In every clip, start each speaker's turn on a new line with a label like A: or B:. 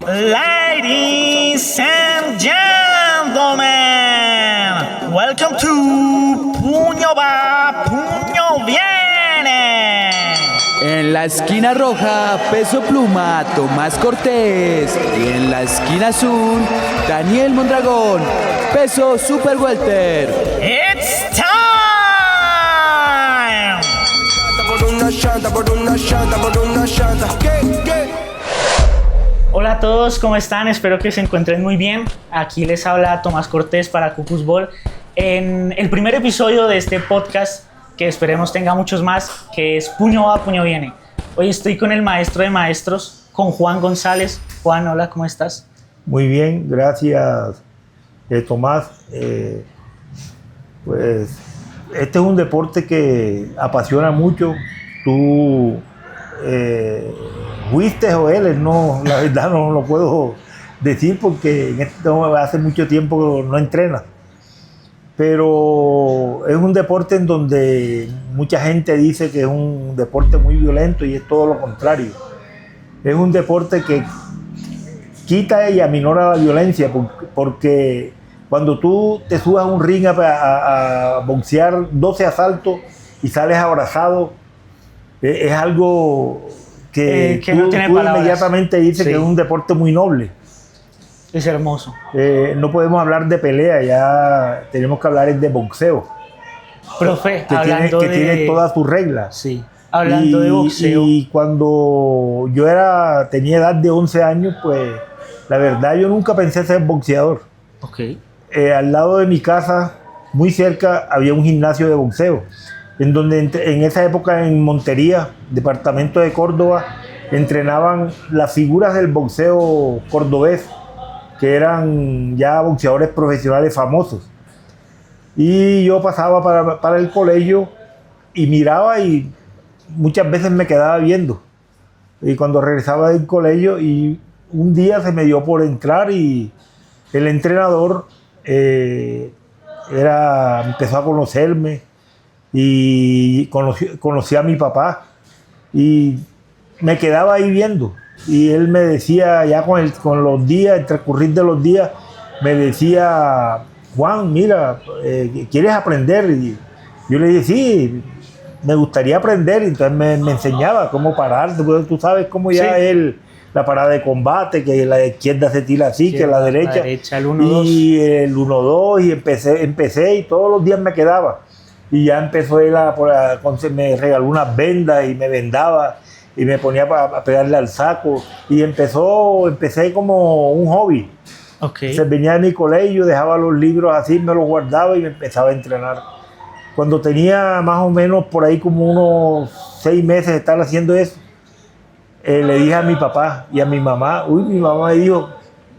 A: Ladies and gentlemen, welcome to Puño Va, Puño Viene.
B: En la esquina roja, Peso Pluma, Tomás Cortés. Y en la esquina azul, Daniel Mondragón, peso Super Welter.
A: It's time. Hola a todos, ¿cómo están? Espero que se encuentren muy bien. Aquí les habla Tomás Cortés para Cucus Ball en el primer episodio de este podcast, que esperemos tenga muchos más, que es Puño Va, Puño Viene. Hoy estoy con el maestro de maestros, con Juan González. Juan, hola, ¿cómo estás?
C: Muy bien, gracias, Tomás. Pues este es un deporte que apasiona mucho. Tú fuiste o eres, no, la verdad no lo puedo decir porque hace mucho tiempo que no entrenas. Pero es un deporte en donde mucha gente dice que es un deporte muy violento y es todo lo contrario. Es un deporte que quita y aminora la violencia porque cuando tú te subas a un ring a boxear 12 asaltos y sales abrazado, es algo que
A: tú
C: inmediatamente dices, sí, que es un deporte muy noble.
A: Es hermoso.
C: No podemos hablar de pelea, ya tenemos que hablar de boxeo.
A: Profe,
C: que tiene todas sus reglas.
A: Sí, hablando de boxeo.
C: Y cuando yo tenía edad de 11 años, pues la verdad yo nunca pensé ser boxeador.
A: Okay.
C: Al lado de mi casa, muy cerca, había un gimnasio de boxeo, en donde en esa época en Montería, departamento de Córdoba, entrenaban las figuras del boxeo cordobés, que eran ya boxeadores profesionales famosos. Y yo pasaba para el colegio y miraba y muchas veces me quedaba viendo. Y cuando regresaba del colegio, y un día se me dio por entrar y el entrenador empezó a conocerme y conocí a mi papá y me quedaba ahí viendo. Y él me decía, ya con los días, el transcurrir de los días, me decía: Juan, mira, ¿quieres aprender? Y yo le dije, sí, me gustaría aprender. Y entonces me enseñaba cómo parar. Tú sabes cómo ya sí, es la parada de combate, que la izquierda se tira así, que la derecha
A: el 1-2.
C: Y el 1-2, y empecé y todos los días me quedaba. Y ya empezó él me regaló unas vendas y me vendaba y me ponía a pegarle al saco, y empecé como un hobby.
A: Okay.
C: Se venía de mi colegio, dejaba los libros así, me los guardaba y me empezaba a entrenar. Cuando tenía más o menos por ahí como unos 6 meses de estar haciendo eso, le dije a mi papá y a mi mamá, mi mamá me dijo: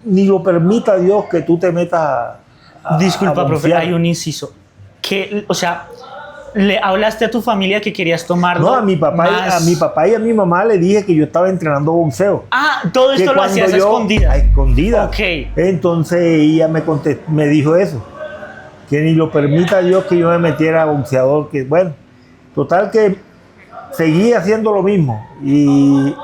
C: ni lo permita Dios que tú te metas
A: Disculpa, profe, hay un inciso. ¿Le hablaste a tu familia que querías tomarlo?
C: No, a mi papá y a mi mamá le dije que yo estaba entrenando boxeo.
A: Ah, todo esto lo hacías a escondidas.
C: A escondidas.
A: Okay.
C: Entonces ella me dijo eso, que ni lo permita Dios que yo me metiera a boxeador. Que bueno, total que seguí haciendo lo mismo, y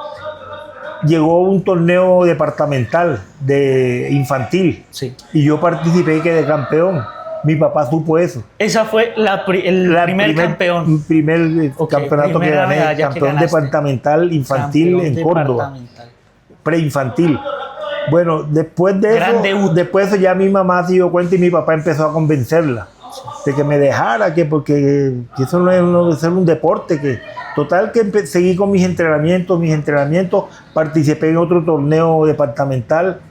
C: llegó un torneo departamental de infantil,
A: sí,
C: y yo participé y quedé campeón. Mi papá supo eso.
A: Esa fue el primer campeón.
C: Primer campeonato que gané, campeón departamental infantil campeón en Córdoba. Preinfantil. Bueno, después de eso ya mi mamá se dio cuenta y mi papá empezó a convencerla de que me dejara, porque eso no es un deporte. Total que seguí con mis entrenamientos, participé en otro torneo departamental,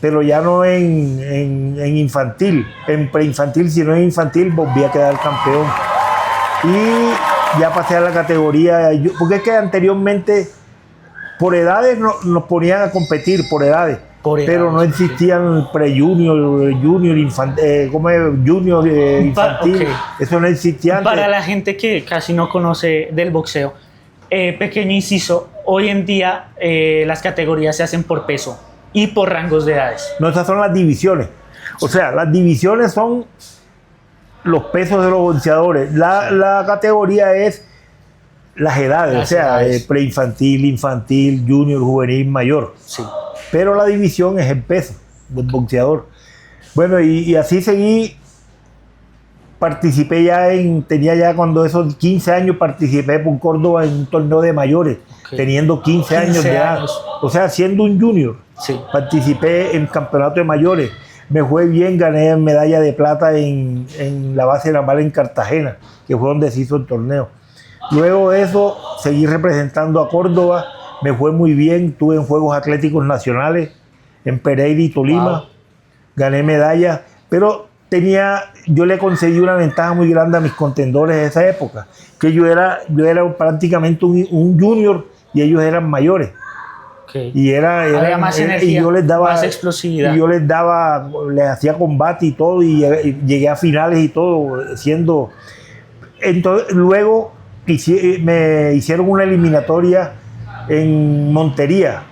C: pero ya no en infantil, en preinfantil, sino en infantil volví a quedar campeón. Y ya pasé a la categoría, porque es que anteriormente por edades nos ponían a competir, por edades, pero no existían pre-junior, junior infantil, okay, eso no existía antes.
A: Para la gente que casi no conoce del boxeo, pequeño inciso, hoy en día las categorías se hacen por peso y por rangos de edades.
C: No, esas son las divisiones. O sea, las divisiones son los pesos de los boxeadores. La categoría es las edades, preinfantil, infantil, junior, juvenil, mayor.
A: Sí.
C: pero la división es el peso del boxeador. Bueno, y así seguí. Participé tenía ya cuando esos 15 años, participé por Córdoba en un torneo de mayores, teniendo 15 años de edad, o sea, siendo un junior.
A: Sí.
C: Participé en campeonato de mayores, me fue bien, gané medalla de plata en la base naval en Cartagena, que fue donde se hizo el torneo. Luego de eso, seguí representando a Córdoba, me fue muy bien, estuve en Juegos Atléticos Nacionales, en Pereira y Tolima, gané medallas, pero yo le concedí una ventaja muy grande a mis contendores de esa época, que yo era prácticamente un junior y ellos eran mayores. Y
A: había más energía,
C: y yo les daba,
A: más explosividad.
C: Y yo les hacía combate y todo, y llegué a finales y todo, Entonces, luego me hicieron una eliminatoria en Montería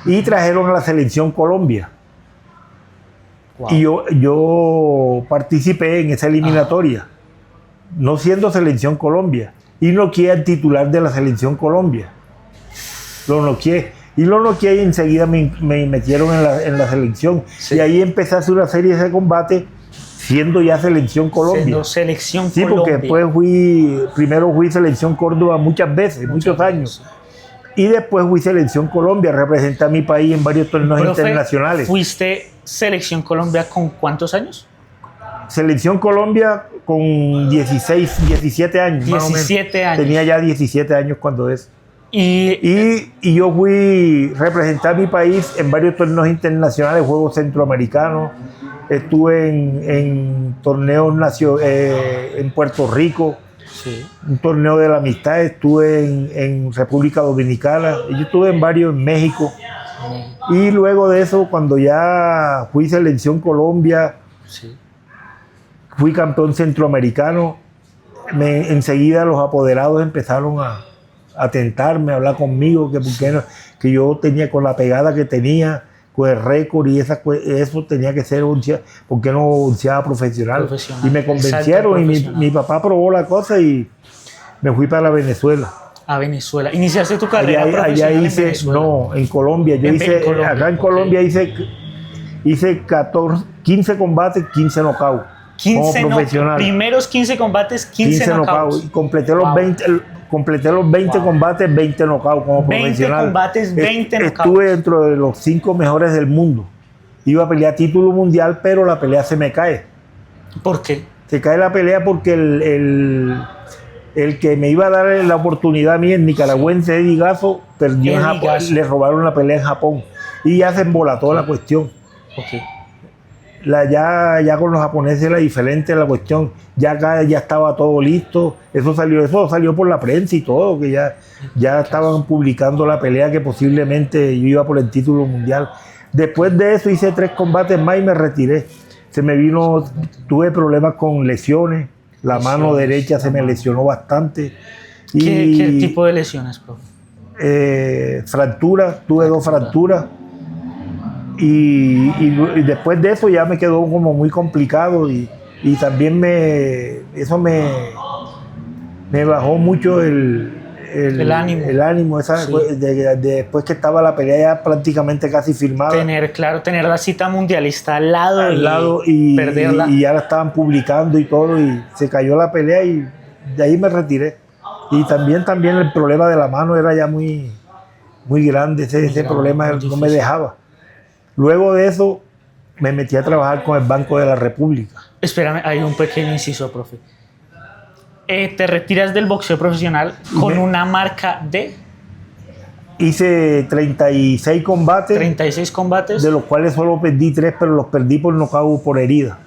C: y trajeron a la selección Colombia. Wow. Y yo participé en esa eliminatoria, no siendo selección Colombia, y noqueé al titular de la selección Colombia. Lo noqueé y enseguida me metieron en la selección. Sí. Y ahí empecé a hacer una serie de combates siendo ya selección Colombia.
A: Siendo selección
C: sí,
A: Colombia.
C: Porque después primero fui selección Córdoba muchas veces, muchos años. Y después fui selección Colombia, representé a mi país en varios torneos internacionales.
A: ¿Fuiste selección Colombia con cuántos años?
C: Selección Colombia con 17 años.
A: 17 años.
C: Tenía ya 17 años cuando eso. Y yo representé a mi país en varios torneos internacionales, Juegos Centroamericanos. Estuve en torneos en Puerto Rico. Sí. Un torneo de la amistad, estuve en República Dominicana, y yo estuve en varios en México. Y luego de eso, cuando ya fui selección Colombia, fui campeón centroamericano, enseguida los apoderados empezaron a tentarme, a hablar conmigo, que yo tenía, con la pegada que tenía, con el récord y eso tenía que ser porque no boxeaba profesional. Y me convencieron y mi papá aprobó la cosa y me fui para Venezuela.
A: A Venezuela. ¿Iniciaste tu carrera profesional
C: en Venezuela? No, en Colombia. Acá en Colombia hice 15 combates, 15 knockouts. 15 como profesional.
A: Primeros 15 combates, 15 knockouts.
C: Y completé los 20 combates, 20 knockouts como
A: 20
C: profesional.
A: 20 combates, 20 knockouts.
C: Estuve dentro de los 5 mejores del mundo. Iba a pelear título mundial, pero la pelea se me cae.
A: ¿Por qué?
C: Se cae la pelea porque el que me iba a dar la oportunidad a mí, el nicaragüense Eddie Gazo, perdió en Japón, le robaron la pelea en Japón. Y ya se embolató la cuestión.
A: Okay.
C: Ya con los japoneses era diferente la cuestión. Ya acá ya estaba todo listo. Eso salió por la prensa y todo, que ya estaban publicando la pelea que posiblemente yo iba por el título mundial. Después de eso hice 3 combates más y me retiré. Tuve problemas con lesiones. La mano derecha se me lesionó bastante.
A: ¿Qué tipo de lesiones, profe?
C: Fracturas, tuve 2 fracturas. Y después de eso ya me quedó como muy complicado y también eso me bajó mucho el ánimo después que estaba la pelea ya prácticamente casi firmada.
A: Tener la cita mundialista al lado y perderla.
C: Y ya la estaban publicando y todo y se cayó la pelea y de ahí me retiré. Y también el problema de la mano era ya muy grande, ese problema no me dejaba. Luego de eso, me metí a trabajar con el Banco de la República.
A: Espérame, hay un pequeño inciso, profe. ¿Te retiras del boxeo profesional con una marca de?
C: Hice 36 combates.
A: 36 combates.
C: De los cuales solo perdí 3, pero los perdí por nocaut, por herida.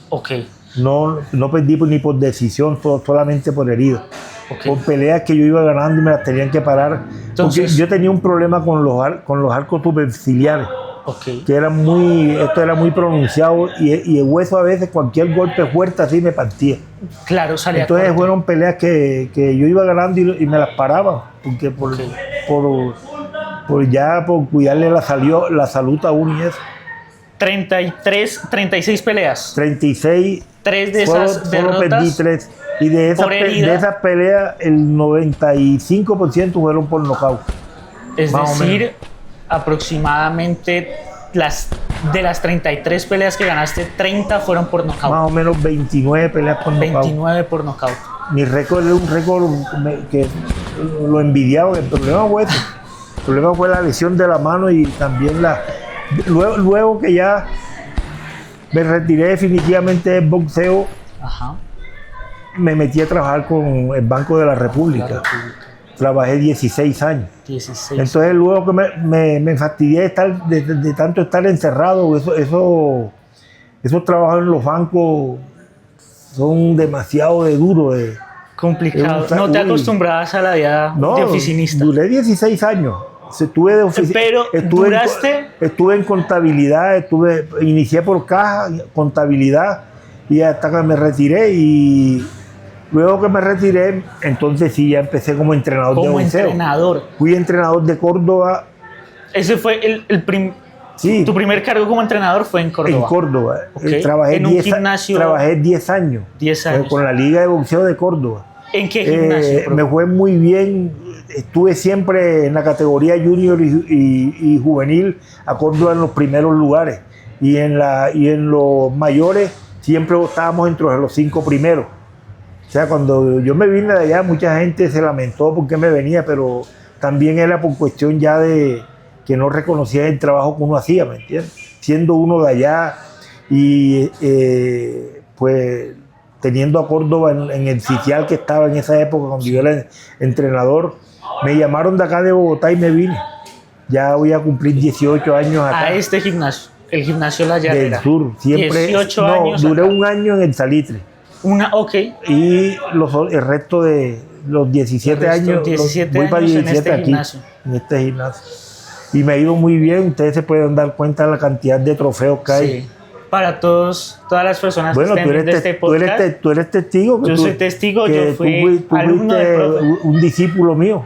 A: Ok.
C: No perdí ni por decisión, solamente por herida. Okay. Por peleas que yo iba ganando y me las tenían que parar. Entonces, porque yo tenía un problema con los arcos superciliares.
A: Okay.
C: Esto era muy pronunciado y el hueso a veces cualquier golpe fuerte así me partía.
A: Claro, salía.
C: Entonces fueron peleas que yo iba ganando y me las paraban porque por cuidarle la salud a uno y eso.
A: 36 peleas.
C: 36.
A: 3 de esas derrotas.
C: Solo perdí 3. Y de esas peleas el 95% fueron por nocaut.
A: Es decir, aproximadamente de las 33 peleas que ganaste, 30 fueron por nocaut.
C: Más o menos 29 peleas por nocaut.
A: 29 por nocaut.
C: Mi récord es un récord que lo envidiaba. El problema fue eso. El problema fue la lesión de la mano y también luego que ya me retiré definitivamente del boxeo. Ajá. Me metí a trabajar con el Banco de la República. Trabajé 16 años. 16. Entonces luego que me fastidié de tanto estar encerrado, esos trabajos en los bancos son demasiado duros.
A: Complicado. ¿No te acostumbrabas a la vida de oficinista?
C: Duré 16 años.
A: Pero
C: estuve en contabilidad, inicié por caja, contabilidad, y hasta que me retiré. Y luego que me retiré, entonces sí, ya empecé como entrenador de boxeo.
A: Entrenador.
C: Fui entrenador de Córdoba.
A: Ese fue
C: sí.
A: Tu primer cargo como entrenador fue en Córdoba.
C: En Córdoba.
A: Okay.
C: Trabajé 10 años.
A: 10 años.
C: Con la Liga de Boxeo de Córdoba.
A: ¿En qué gimnasio?
C: Me fue muy bien. Estuve siempre en la categoría junior y juvenil a Córdoba en los primeros lugares. Y en los mayores siempre estábamos entre los 5 primeros. O sea, cuando yo me vine de allá, mucha gente se lamentó porque me venía, pero también era por cuestión ya de que no reconocía el trabajo que uno hacía, ¿me entiendes? Siendo uno de allá y pues teniendo a Córdoba en el sitial que estaba en esa época cuando yo era entrenador, me llamaron de acá de Bogotá y me vine. Ya voy a cumplir 18 años acá.
A: A este gimnasio, el gimnasio La Llanera.
C: Del sur, siempre.
A: 18 años.
C: Duré un año en el Salitre.
A: Ok.
C: Y el resto de los 17 años,
A: 17
C: voy para 17
A: en este
C: aquí,
A: gimnasio.
C: En este gimnasio. Y me ha ido muy bien. Ustedes se pueden dar cuenta de la cantidad de trofeos que hay.
A: Sí. Para todas las personas que estén viendo este podcast.
C: Tú eres testigo.
A: Yo soy testigo, yo fui alumno del profe.
C: Un discípulo mío.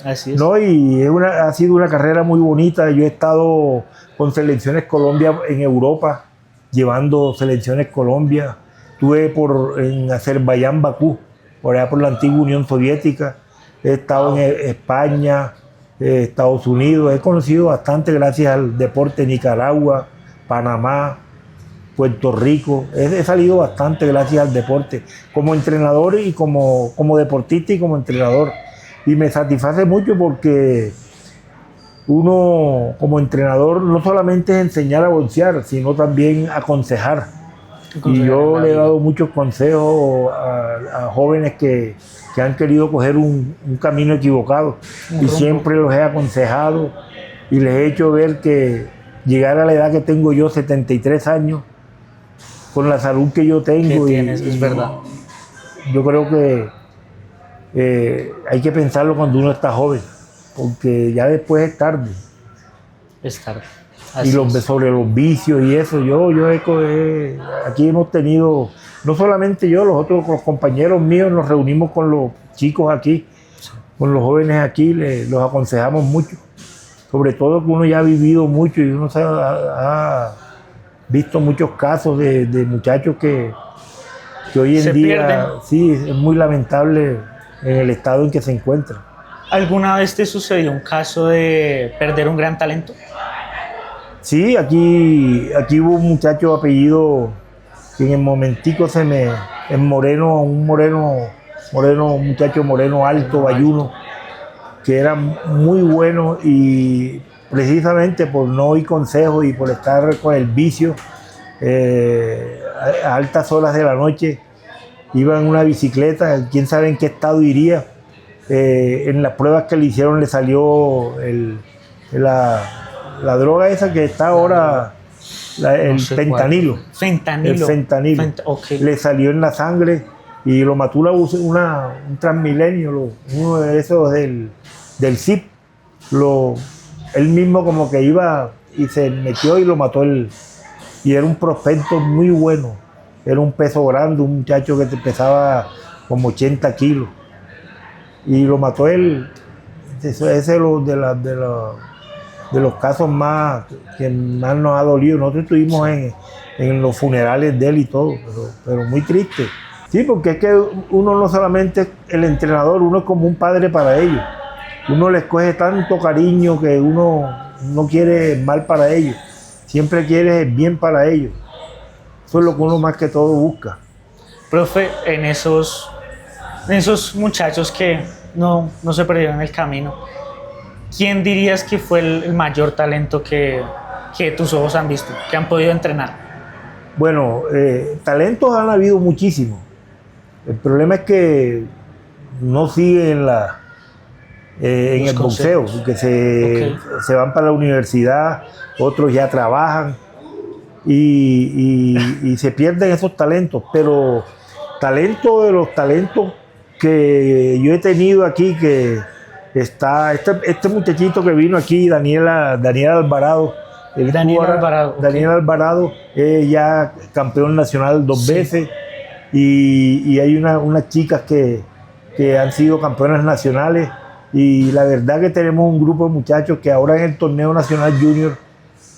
A: Así es.
C: ¿No? Y ha sido una carrera muy bonita. Yo he estado con Selecciones Colombia en Europa, llevando Selecciones Colombia. Estuve en Azerbaiyán, Bakú, por allá por la antigua Unión Soviética. He estado en España, Estados Unidos. He conocido bastante gracias al deporte, Nicaragua, Panamá, Puerto Rico. He salido bastante gracias al deporte, como entrenador y como deportista y como entrenador. Y me satisface mucho porque uno como entrenador no solamente es enseñar a boxear, sino también aconsejar. Y yo le he dado muchos consejos a jóvenes que han querido coger un camino equivocado. Y siempre los he aconsejado y les he hecho ver que llegar a la edad que tengo yo, 73 años, con la salud que yo tengo.
A: Es verdad.
C: Yo creo que hay que pensarlo cuando uno está joven, porque ya después es tarde.
A: Es tarde.
C: Y sobre los vicios y eso, aquí hemos tenido, no solamente yo, los compañeros míos nos reunimos con los chicos aquí, con los jóvenes aquí, los aconsejamos mucho. Sobre todo que uno ya ha vivido mucho y uno ha visto muchos casos de muchachos que hoy en día pierden. Sí, es muy lamentable en el estado en que se encuentran.
A: ¿Alguna vez te sucedió un caso de perder un gran talento?
C: Sí, aquí hubo un muchacho apellido que en el momentico es moreno, un muchacho moreno alto, bayuno, que era muy bueno y precisamente por no oír consejos y por estar con el vicio, a altas horas de la noche, iba en una bicicleta, quién sabe en qué estado iría. En las pruebas que le hicieron le salió la droga esa que está ahora, el fentanilo.
A: Fentanilo.
C: El fentanilo.
A: Okay.
C: Le salió en la sangre y lo mató un Transmilenio, uno de esos del CIP. Él mismo como que iba y se metió y lo mató él. Y era un prospecto muy bueno. Era un peso grande, un muchacho que pesaba como 80 kilos. Y lo mató él. Ese es de los casos que más nos ha dolido. Nosotros estuvimos en los funerales de él y todo, pero muy triste. Sí, porque es que uno no solamente es el entrenador, uno es como un padre para ellos. uno les coge tanto cariño que uno no quiere mal para ellos, siempre quiere bien para ellos. Eso es lo que uno más que todo busca.
A: Profe, en esos muchachos que no se perdieron el camino, ¿quién dirías que fue el mayor talento que tus ojos han visto, que han podido entrenar?
C: Bueno, talentos han habido muchísimos. El problema es que no siguen en el boxeo, porque se van para la universidad, otros ya trabajan y se pierden esos talentos. Pero talento de los talentos que yo he tenido aquí, que está este muchachito que vino aquí, Daniel Alvarado. Daniel Alvarado es ya campeón nacional 2 veces y hay unas chicas que han sido campeonas nacionales, y la verdad que tenemos un grupo de muchachos que ahora en el torneo nacional junior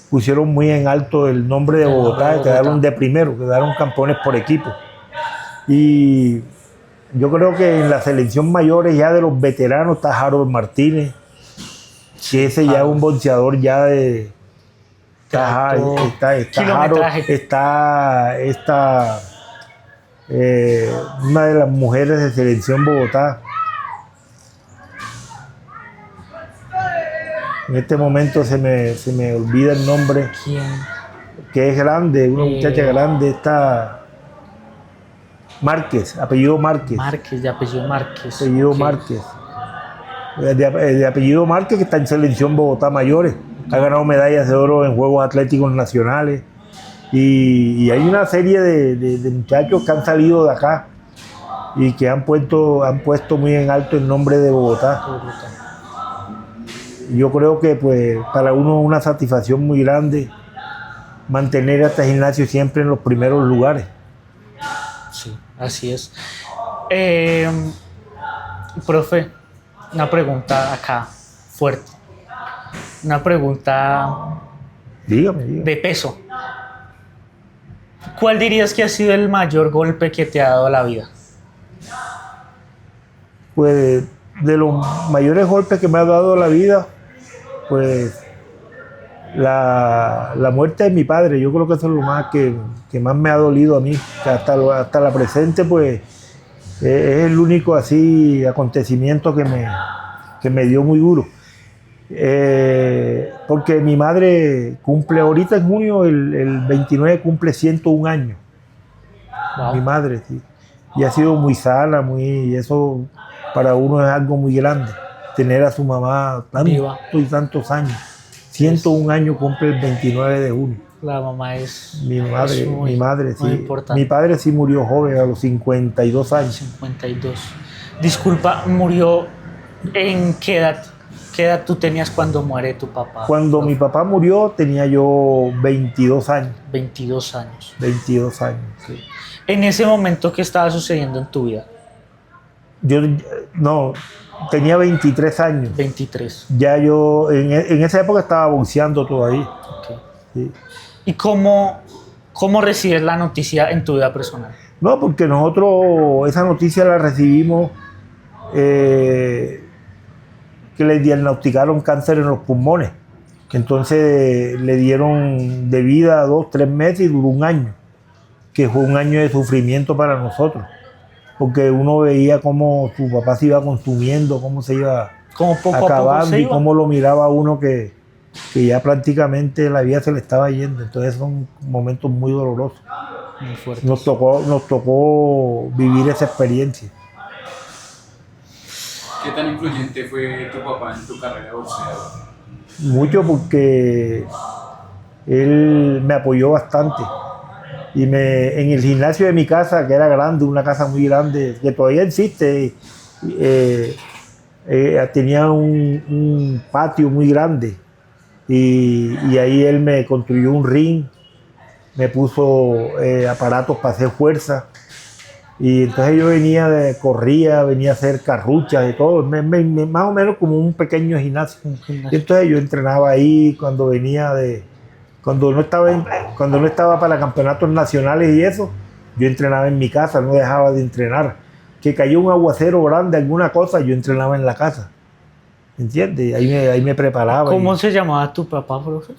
C: pusieron muy en alto el nombre de Bogotá, quedaron de primero, quedaron campeones por equipo. Y yo creo que en la selección mayores ya de los veteranos está Harold Martínez, que ese ya es un boxeador ya de... Está Harold, está una de las mujeres de selección Bogotá. En este momento se me olvida el nombre.
A: ¿Quién?
C: Que es grande, una muchacha grande, está Márquez, apellido Márquez.
A: Márquez, de apellido Márquez.
C: Apellido Márquez. De apellido Márquez, que está en selección Bogotá mayores. Ha ganado medallas de oro en Juegos Atléticos Nacionales. Y hay una serie de muchachos que han salido de acá y que han puesto muy en alto el nombre de Bogotá. Yo creo que pues para uno es una satisfacción muy grande mantener a este gimnasio siempre en los primeros lugares.
A: Sí, así es. Profe, una pregunta acá fuerte. Una pregunta
C: dígame.
A: De peso. ¿Cuál dirías que ha sido el mayor golpe que te ha dado la vida?
C: Pues de los mayores golpes que me ha dado la vida, pues la muerte de mi padre. Yo creo que eso es lo más que más me ha dolido a mí, que hasta la presente pues es el único así acontecimiento que me dio muy duro. Porque mi madre cumple ahorita en junio, el 29 cumple 101 años. Wow. Mi madre, sí. Y ha sido muy sana, y eso para uno es algo muy grande, tener a su mamá tantos años. 101 años cumple el 29 de junio.
A: La mamá es...
C: Mi madre, sí.
A: Importante.
C: Mi padre sí murió joven, a los 52 años.
A: 52. Disculpa, ¿murió en qué edad? ¿Qué edad tú tenías cuando muere tu papá?
C: Cuando mi papá murió tenía yo 22 años.
A: 22 años.
C: 22 años, sí.
A: En ese momento, ¿qué estaba sucediendo en tu vida?
C: Yo tenía 23 años.
A: 23.
C: Ya yo en esa época estaba boxeando todavía.
A: Okay.
C: Sí.
A: ¿Y cómo recibes la noticia en tu vida personal?
C: No, porque nosotros esa noticia la recibimos que le diagnosticaron cáncer en los pulmones. Entonces le dieron de vida 2-3 meses y duró 1 año, que fue 1 año de sufrimiento para nosotros, porque uno veía cómo su papá se iba consumiendo, cómo se iba acabando y cómo lo miraba uno que ya prácticamente la vida se le estaba yendo. Entonces son momentos muy dolorosos.
A: Muy fuertes.
C: Nos tocó vivir esa experiencia.
D: ¿Qué tan influyente fue tu papá en tu carrera de boxeador?
C: Mucho, porque él me apoyó bastante. Y en el gimnasio de mi casa, que era grande, una casa muy grande, que todavía existe, tenía un patio muy grande. Y ahí él me construyó un ring, me puso aparatos para hacer fuerza. Y entonces yo corría, venía a hacer carruchas y todo, más o menos como un pequeño gimnasio. Y entonces yo entrenaba ahí cuando no estaba para campeonatos nacionales y eso, yo entrenaba en mi casa, no dejaba de entrenar. Que cayó un aguacero grande, alguna cosa, yo entrenaba en la casa. ¿entiendes? Ahí me preparaba.
A: ¿Cómo se llamaba tu papá, profe?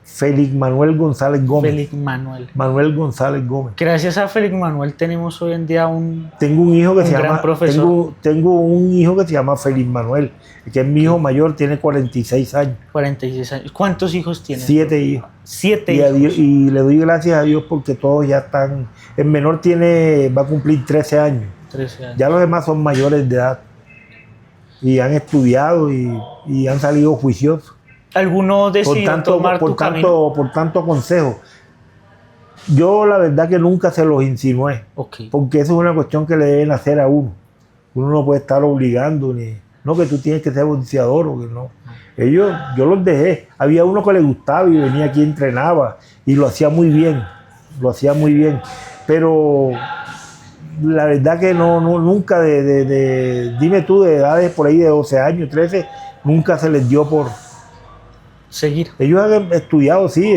C: Félix Manuel González Gómez.
A: Félix Manuel.
C: Manuel González Gómez.
A: Gracias a Félix Manuel tenemos hoy en día
C: tengo un hijo que se
A: gran
C: llama
A: profesor.
C: Tengo un hijo que se llama Félix Manuel, que es mi hijo mayor, tiene 46 años.
A: 46 años. ¿Cuántos hijos tienes?
C: 7 hijos.
A: 7
C: hijos.
A: hijos.
C: Y le doy gracias a Dios porque todos ya están. El menor va a cumplir 13 años.
A: 13 años.
C: Ya los demás son mayores de edad. Y han estudiado y han salido juiciosos.
A: ¿Alguno decidió tomar tu camino?
C: Por tanto consejo. Yo la verdad que nunca se los insinué.
A: Okay.
C: Porque eso es una cuestión que le deben hacer a uno. Uno no puede estar obligando ni... No, que tú tienes que ser boxeador o que no. Yo los dejé. Había uno que le gustaba y venía aquí, entrenaba y lo hacía muy bien. Pero la verdad que nunca dime tú, de edades por ahí de 12 años, 13, nunca se les dio por
A: seguir.
C: Ellos han estudiado, sí,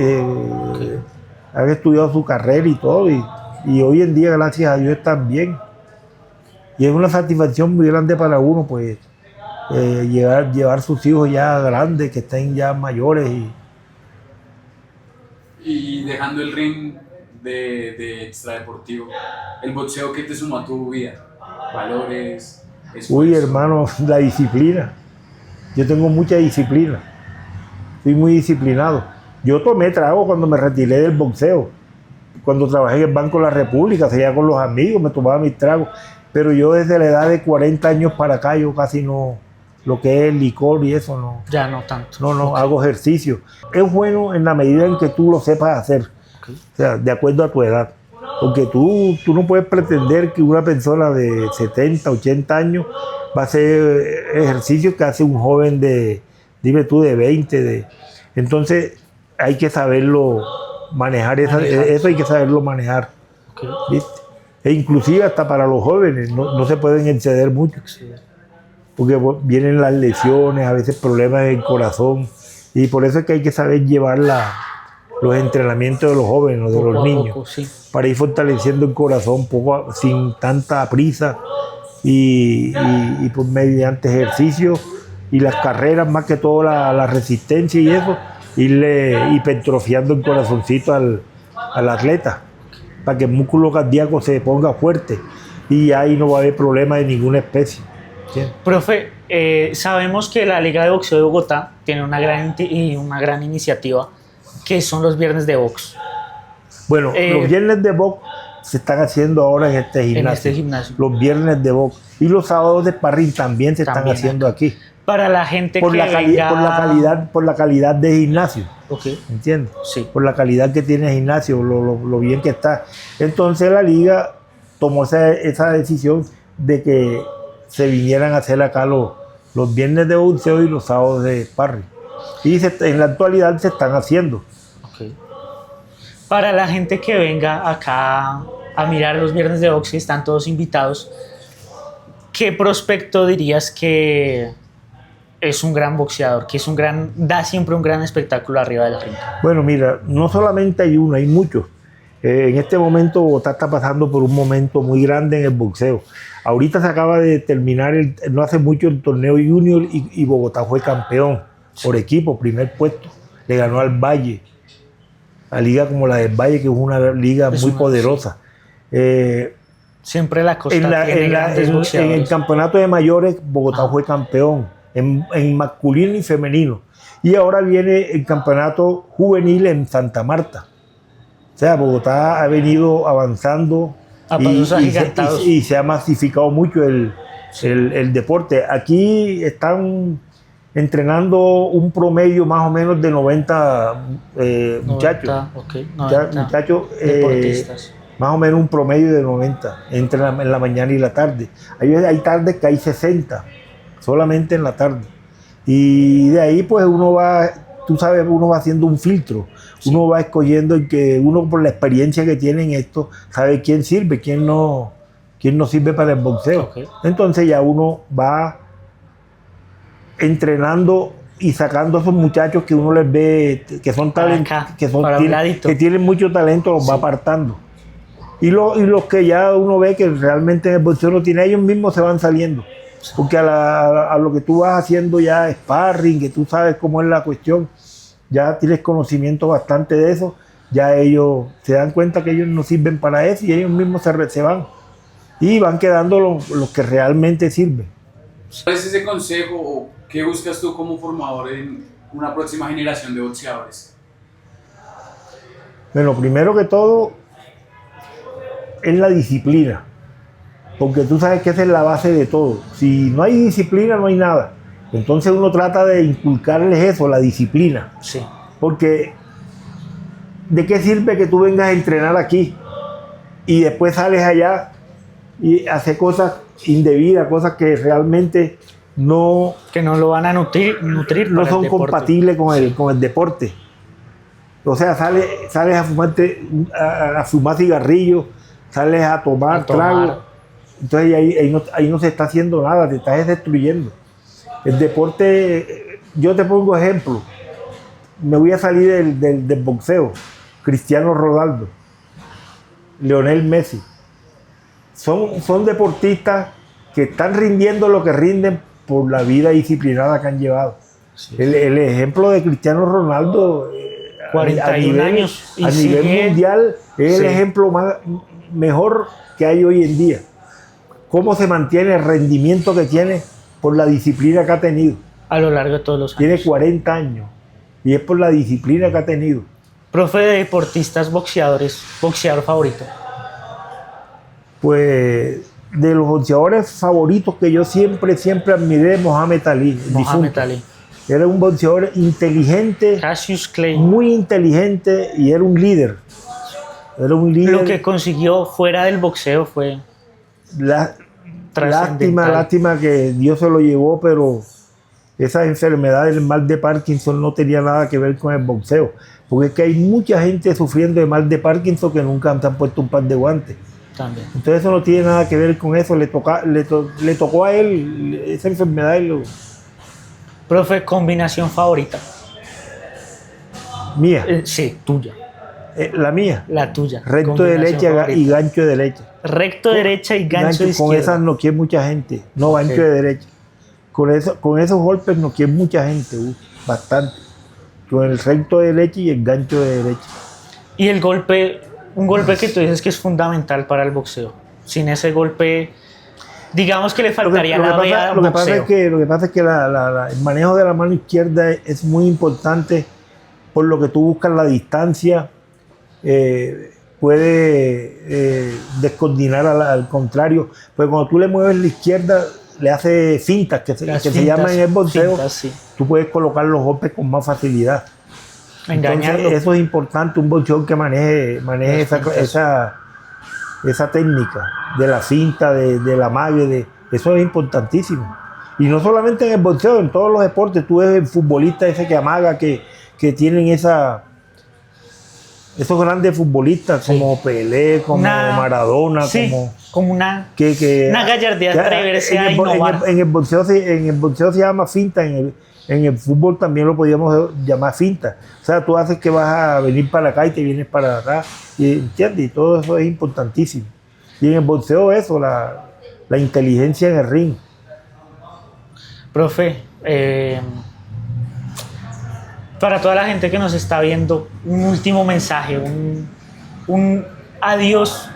C: han estudiado su carrera y todo, y hoy en día, gracias a Dios, están bien. Y es una satisfacción muy grande para uno, pues, llevar sus hijos ya grandes, que estén ya mayores.
D: Y dejando el ring de extradeportivo, el boxeo, ¿qué te sumó a tu vida? ¿Valores? Esfuerzo?
C: Uy, hermano, la disciplina. Yo tengo mucha disciplina. Soy muy disciplinado. Yo tomé trago cuando me retiré del boxeo. Cuando trabajé en el Banco de la República, salía con los amigos, me tomaba mis tragos. Pero yo desde la edad de 40 años para acá, yo casi no, lo que es el licor y eso no.
A: Ya no tanto.
C: No, hago ejercicio. Es bueno en la medida en que tú lo sepas hacer. Okay. O sea, de acuerdo a tu edad. Porque tú no puedes pretender que una persona de 70, 80 años va a hacer ejercicio que hace un joven dime tú, de 20. Entonces hay que saberlo manejar, eso hay que saberlo manejar. Okay. ¿Viste? E inclusive hasta para los jóvenes no se pueden exceder mucho. Porque vienen las lesiones, a veces problemas en el corazón. Y por eso es que hay que saber llevar los entrenamientos de los jóvenes, de los niños, poco, sí, para ir fortaleciendo el corazón sin tanta prisa y pues mediante ejercicio y las carreras, más que todo la resistencia y eso, irle hipertrofiando el corazoncito al atleta para que el músculo cardíaco se ponga fuerte y ahí no va a haber problema de ninguna especie. ¿Sí?
A: Profe, sabemos que la Liga de Boxeo de Bogotá tiene una gran iniciativa, que son los viernes de box.
C: Bueno, los viernes de box se están haciendo ahora en este gimnasio. Los viernes de box. Y los sábados de sparring también se están haciendo aquí.
A: Para la gente
C: por la calidad de gimnasio.
A: Okay.
C: ¿Entiendes?
A: Sí.
C: Por la calidad que tiene el gimnasio, lo bien que está. Entonces la liga tomó esa decisión de que se vinieran a hacer acá los viernes de boxeo y los sábados de sparring. Y en la actualidad se están haciendo.
A: Okay. Para la gente que venga acá a mirar los viernes de boxeo, están todos invitados. ¿Qué prospecto dirías que es un gran boxeador, que da siempre un gran espectáculo arriba del ring?
C: Bueno, mira, no solamente hay uno, hay muchos. En este momento Bogotá está pasando por un momento muy grande en el boxeo. Ahorita se acaba de terminar, no hace mucho, el torneo junior y Bogotá fue campeón por equipo, primer puesto. Le ganó al Valle, a liga como la del Valle, que es una liga muy poderosa.
A: Siempre la costa
C: en el campeonato de mayores, Bogotá fue campeón, en masculino y femenino. Y ahora viene el campeonato juvenil en Santa Marta. O sea, Bogotá ha venido avanzando y se ha masificado mucho el deporte. Aquí están entrenando un promedio más o menos de 90 muchachos.
A: Okay, 90
C: muchachos
A: deportistas.
C: Más o menos un promedio de 90 entre en la mañana y la tarde. Hay tardes que hay 60, solamente en la tarde. Y de ahí pues uno va haciendo un filtro. Sí. Uno va escogiendo el que uno, por la experiencia que tiene en esto, sabe quién sirve, quién no sirve para el boxeo. Okay. Entonces ya uno va entrenando y sacando a esos muchachos que uno les ve que son talentos, que tienen mucho talento, los va apartando. Y los que ya uno ve que realmente en el boxeo no tiene, ellos mismos se van saliendo. Porque a lo que tú vas haciendo ya sparring, que tú sabes cómo es la cuestión, ya tienes conocimiento bastante de eso, ya ellos se dan cuenta que ellos no sirven para eso y ellos mismos se van. Y van quedando los que realmente sirven.
D: ¿Cuál es ese consejo o qué buscas tú como formador en una próxima generación de boxeadores?
C: Bueno, primero que todo es la disciplina, porque tú sabes que esa es la base de todo. Si no hay disciplina, no hay nada. Entonces uno trata de inculcarles eso, la disciplina.
A: Sí.
C: Porque ¿de qué sirve que tú vengas a entrenar aquí y después sales allá y haces cosas indebidas, cosas que realmente no
A: lo van a nutrir
C: no son compatibles con el deporte? O sea, sales a fumar cigarrillos, sales a tomar trago. Entonces ahí no se está haciendo nada, te estás destruyendo. El deporte, yo te pongo ejemplo, me voy a salir del boxeo. Cristiano Ronaldo, Lionel Messi, son deportistas que están rindiendo lo que rinden por la vida disciplinada que han llevado. Sí. El ejemplo de Cristiano Ronaldo
A: 41 años
C: a nivel mundial es el ejemplo mejor que hay hoy en día. Cómo se mantiene el rendimiento que tiene por la disciplina que ha tenido.
A: A lo largo de todos los años.
C: Tiene 40 años y es por la disciplina que ha tenido.
A: Profe, de deportistas boxeadores, boxeador favorito.
C: Pues de los boxeadores favoritos que yo siempre admiré, Mohamed Ali.
A: Mohamed Ali.
C: Era un boxeador inteligente,
A: Cassius Clay.
C: Muy inteligente y era un líder.
A: Lo que consiguió fuera del boxeo fue
C: lástima que Dios se lo llevó, pero esa enfermedad del mal de Parkinson no tenía nada que ver con el boxeo. Porque es que hay mucha gente sufriendo de mal de Parkinson que nunca se han puesto un par de guantes.
A: También.
C: Entonces eso no tiene nada que ver con eso, le tocó a él esa enfermedad.
A: Profe, combinación favorita.
C: Mía.
A: Sí, tuya.
C: La mía.
A: La tuya.
C: Recto de derecha favorita. Y gancho de derecha.
A: Recto de derecha y gancho de izquierda.
C: Con esas noqueé mucha gente. No, gancho de derecha. Con esos golpes noqueé mucha gente, bastante. Con el recto de derecha y el gancho de derecha.
A: Y el golpe, un golpe que tú dices que es fundamental para el boxeo. Sin ese golpe, digamos que le faltaría la vea al boxeo.
C: Lo que pasa es que el manejo de la mano izquierda es muy importante por lo que tú buscas la distancia. Puede descoordinar al contrario. Pues cuando tú le mueves la izquierda, le hace fintas, que se llaman en el boxeo.
A: Fintas, sí.
C: Tú puedes colocar los golpes con más facilidad.
A: Engañarlo.
C: Entonces, eso es importante, un boxeador que maneje esa técnica de la finta, de la mague, eso es importantísimo. Y no solamente en el boxeo, en todos los deportes. Tú ves el futbolista ese que amaga, que tienen esos grandes futbolistas, sí, como Pelé, como Maradona,
A: sí, como una gallardía atreverse a innovar.
C: En el boxeo se llama finta, en el fútbol también lo podíamos llamar finta. O sea, tú haces que vas a venir para acá y te vienes para acá, ¿entiendes? Y todo eso es importantísimo. Y en el boxeo eso, la inteligencia en el ring.
A: Profe, para toda la gente que nos está viendo, un último mensaje, un adiós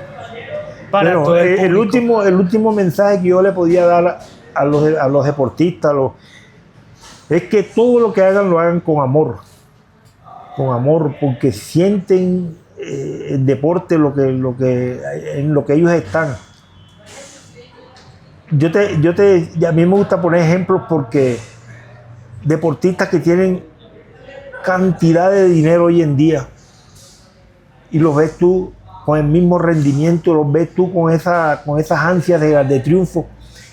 A: para todo el público.
C: El último mensaje que yo le podía dar a los deportistas es que todo lo que hagan lo hagan con amor, porque sienten el deporte en lo que ellos están. A mí me gusta poner ejemplos porque deportistas que tienen cantidad de dinero hoy en día y los ves tú con el mismo rendimiento, los ves tú con esas ansias de triunfo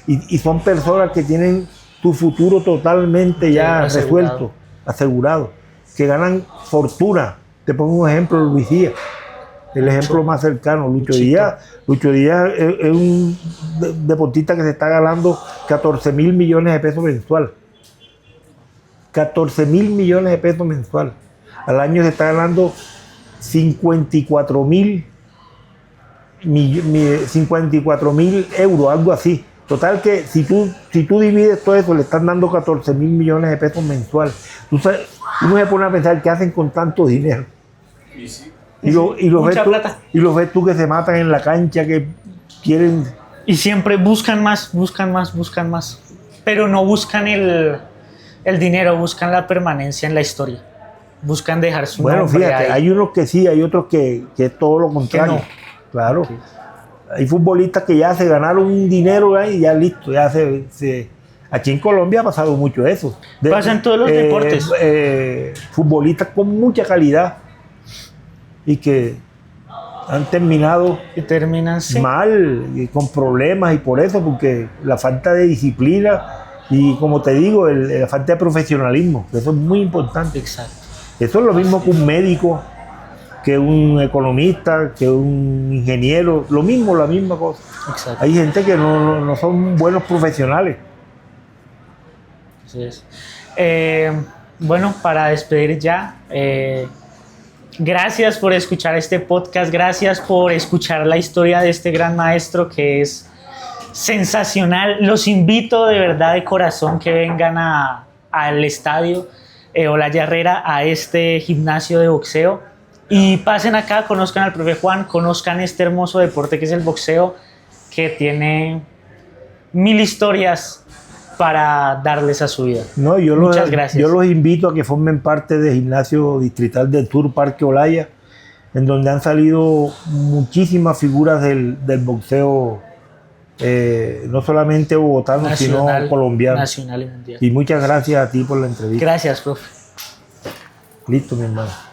C: y son personas que tienen tu futuro totalmente ya resuelto, asegurado, que ganan fortuna. Te pongo un ejemplo, Luis Díaz, el ejemplo más cercano. Lucho Díaz es un deportista que se está ganando 14,000 millones de pesos mensual. 14,000 millones de pesos mensual. Al año se está ganando 54,000 euros, algo así. Total que si tú divides todo eso, le están dando 14 mil millones de pesos mensual. Uno se pone a pensar qué hacen con tanto dinero.
D: Y sí.
C: Y los ves tú que se matan en la cancha, que quieren...
A: Y siempre buscan más. Pero no buscan el dinero, buscan la permanencia en la historia. Buscan dejar su nombre.
C: Bueno, fíjate, hay unos que sí, hay otros que es todo lo contrario.
A: No.
C: Claro. Okay. Hay futbolistas que ya se ganaron un dinero y ya listo. Ya aquí en Colombia ha pasado mucho eso.
A: Pasa en todos los deportes.
C: Futbolistas con mucha calidad y que han terminado mal, y con problemas, y por eso, porque la falta de disciplina y, como te digo, la falta de profesionalismo, eso es muy importante.
A: Exacto.
C: Eso es lo mismo que un médico, que un economista, que un ingeniero, la misma cosa.
A: Exacto.
C: Hay gente que no son buenos profesionales.
A: Así es. Bueno, para despedir ya, gracias por escuchar este podcast, gracias por escuchar la historia de este gran maestro que es sensacional. Los invito de verdad, de corazón, que vengan al estadio Olaya Herrera, a este gimnasio de boxeo, y pasen acá, conozcan al profe Juan, conozcan este hermoso deporte que es el boxeo, que tiene 1000 historias para darles a su vida.
C: No,
A: Muchas gracias.
C: Yo los invito a que formen parte del gimnasio distrital del Tour Parque Olaya, en donde han salido muchísimas figuras del boxeo, no solamente bogotano, sino colombiano.
A: Nacional y mundial.
C: Y muchas gracias a ti por la entrevista.
A: Gracias, profe.
C: Listo, mi hermano.